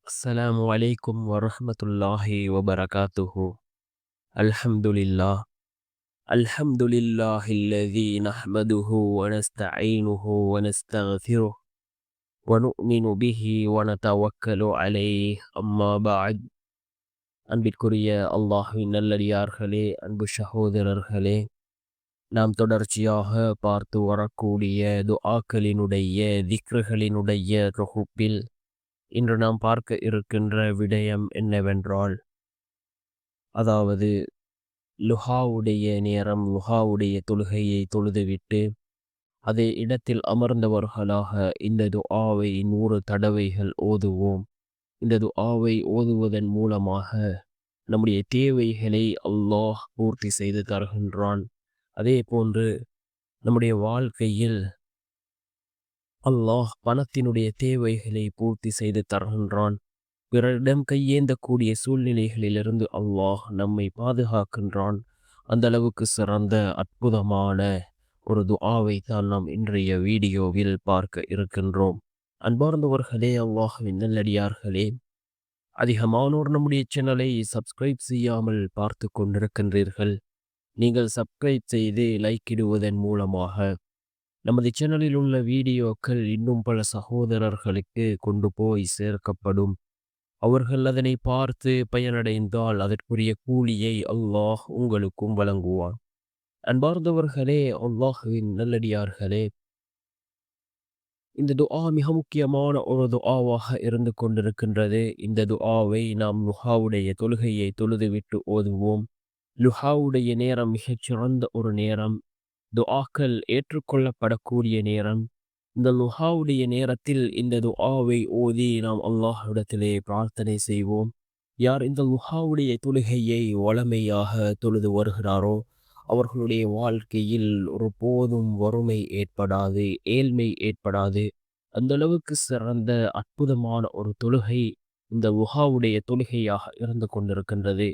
السلام عليكم ورحمة الله وبركاته. الحمد لله. الحمد لله الذي نحمده ونستعينه ونستغفره ونؤمن به ونتوكل عليه. أما بعد. அன்பிற்குரிய அல்லாஹ்வின் நல்லடியார்களே, அன்பு சகோதரர்களே, நாம் தொடர்ச்சியாக பார்த்து வரக்கூடிய துஆக்களினுடைய திக்ருகளினுடைய தொகுப்பில் இன்று நாம் பார்க்க இருக்கின்ற விடயம் என்னவென்றால், அதாவது லுஹாவுடைய நேரம், லுஹாவுடைய தொழுகையை தொழுதுவிட்டு அதே இடத்தில் அமர்ந்தவர்களாக இந்த துஆவை 100 தடவைகள் ஓதுவோம். இந்த துஆவை ஓதுவதன் மூலமாக நம்முடைய தேவைகளை அல்லாஹ் பூர்த்தி செய்து தருகின்றான். அதே போன்று நம்முடைய வாழ்க்கையில் அல்லாஹ் பணத்தினுடைய தேவைகளை பூர்த்தி செய்து தருகின்றான். பிறரிடம் கையேந்தக்கூடிய சூழ்நிலைகளிலிருந்து அல்லாஹ் நம்மை பாதுகாக்கின்றான். அந்த அளவுக்கு சிறந்த அற்புதமான ஒரு துஆவை தான் நாம் இன்றைய வீடியோவில் பார்க்க இருக்கின்றோம். அன்பார்ந்தவர்களே, அல்லாஹ்வின் நல்லடியார்களே, அதிகமானோர் நம்முடைய சேனலை சப்ஸ்கிரைப் செய்யாமல் பார்த்து கொண்டிருக்கின்றீர்கள். நீங்கள் சப்ஸ்கிரைப் செய்து லைக் இடுவதன் மூலமாக நமது சேனலில் உள்ள வீடியோக்கள் இன்னும் பல சகோதரர்களுக்கு கொண்டு போய் சேர்க்கப்படும். அவர்கள் அதனை பார்த்து பயனடைந்தால் அதற்குரிய கூலியை அல்லாஹ் உங்களுக்கும் வழங்குவான். அன்பார்ந்தவர்களே, அல்லாஹ்வின் நல்லடியார்களே, இந்த துஆ மிக முக்கியமான ஒரு துஆவாக இருந்து கொண்டிருக்கின்றது. இந்த துஆவை நாம் லுஹாவுடைய தொழுகையை தொழுதுவிட்டு ஓதுவோம். லுஹாவுடைய நேரம் மிகச் சிறந்த ஒரு நேரம். துஆக்கள் ஏற்றுக்கொள்ளப்படக்கூடிய நேரம். இந்த லுஹாவுடைய நேரத்தில் இந்த துஆவை ஓதி நாம் அல்லாஹ்விடத்திலே பிரார்த்தனை செய்வோம். யார் இந்த லுஹாவுடைய தொழுகையை வளமையாக தொழுது வருகிறாரோ அவர்களுடைய வாழ்க்கையில் ஒரு போதும் வறுமை ஏற்படாது, ஏழ்மை ஏற்படாது. அந்த அளவுக்கு சிறந்த அற்புதமான ஒரு தொழுகை இந்த லுஹாவுடைய தொழுகையாக இருந்து கொண்டிருக்கின்றது.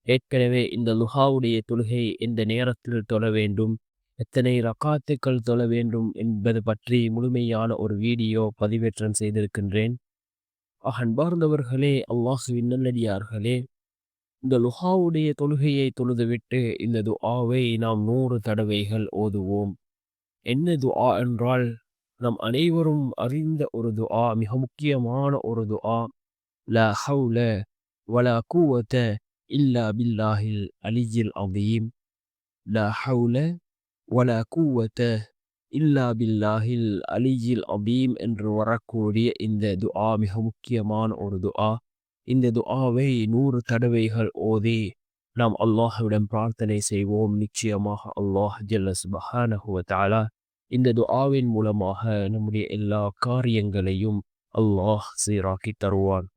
ஏற்கனவே இந்த லுஹாவுடைய தொழுகை எந்த நேரத்தில் தொழ வேண்டும், எத்தனை ரக்காத்துக்கள் தொழ வேண்டும் என்பது பற்றி முழுமையான ஒரு வீடியோ பதிவேற்றம் செய்திருக்கின்றேன். அன்பார்ந்தவர்களே, அல்லாஹ்வின் நல்லடியார்களே, இந்த லுஹாவுடைய தொழுகையை தொழுதுவிட்டு இந்த துஆவை நாம் 100 தடவைகள் ஓதுவோம். என்ன துஆ என்றால், நம் அனைவரும் அறிந்த ஒரு துஆ, மிக முக்கியமான ஒரு துஆ. லா ஹவுல வலா குவத இல்லா பில்லாஹில் அலியில் அதீம். லா ஹவுல வலா குவத இல்லா பில்லாஹில் அலியில் அதீம் என்று வரக்கூடிய இந்த துஆ மிக முக்கியமான ஒரு துஆ. இந்த துஆவை 100 தடவைகள் ஓதி நாம் அல்லாஹ்விடம் பிரார்த்தனை செய்வோம். நிச்சயமாக அல்லாஹ் ஜல்ல சுப்ஹானஹு வ தஆலா இந்த துஆவின் மூலமாக நம்முடைய எல்லா காரியங்களையும் அல்லாஹ் சீராக்கி தருவான்.